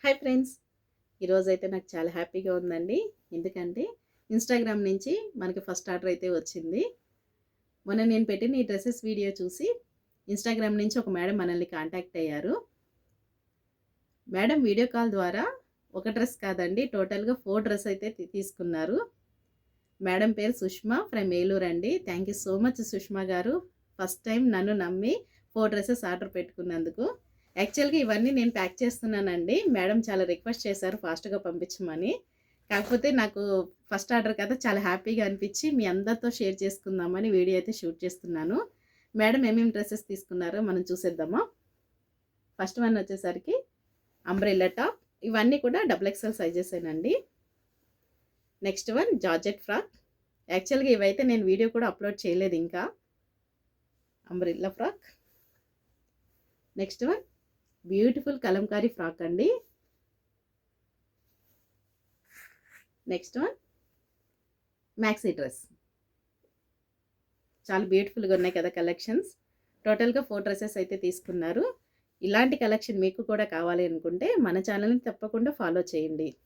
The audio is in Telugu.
హాయ్ ఫ్రెండ్స్, ఈరోజైతే నాకు చాలా హ్యాపీగా ఉందండి. ఎందుకంటే ఇన్‌స్టాగ్రామ్ నుంచి మనకి ఫస్ట్ ఆర్డర్ అయితే వచ్చింది. మొన్న నేను పెట్టిన ఈ డ్రెసెస్ వీడియో చూసి ఇన్‌స్టాగ్రామ్ నుంచి ఒక మేడం మనల్ని కాంటాక్ట్ అయ్యారు. మేడం వీడియో కాల్ ద్వారా ఒక డ్రెస్ కాదండి, టోటల్‌గా 4 డ్రెస్ అయితే తీసుకున్నారు. మేడం పేరు సుష్మా ఫ్రమ్ ఏలూరు అండి. Thank you so much Sushma గారు. ఫస్ట్ టైం నన్ను నమ్మి 4 డ్రెసెస్ ఆర్డర్ పెట్టుకున్నందుకు. యాక్చువల్‌గా ఇవన్నీ నేను ప్యాక్ చేస్తున్నానండి. మేడం చాలా రిక్వెస్ట్ చేశారు ఫాస్ట్‌గా పంపించమని. కాకపోతే నాకు ఫస్ట్ ఆర్డర్ కదా, చాలా హ్యాపీగా అనిపించి మీ అందరితో షేర్ చేసుకుందామని వీడియో అయితే షూట్ చేస్తున్నాను. మేడం ఏమేమి డ్రెసెస్ తీసుకున్నారో మనం చూసేద్దామా? ఫస్ట్ వన్ వచ్చేసరికి అంబ్రెల్లా టాప్. ఇవన్నీ కూడా డబుల్ ఎక్స్ఎల్ సైజెసేనండి. Next one georgette frock. యాక్చువల్‌గా ఇవైతే నేను వీడియో కూడా అప్లోడ్ చేయలేదు ఇంకా. Umbrella frock. Next one beautiful kalamkari frock అండి. Next one maxi dress. చాలా బ్యూటిఫుల్గా ఉన్నాయి కదా కలెక్షన్స్. టోటల్గా 4 డ్రెస్సెస్ అయితే తీసుకున్నారు. ఇలాంటి కలెక్షన్ మీకు కూడా కావాలి అనుకుంటే మన ఛానల్ని తప్పకుండా ఫాలో చేయండి.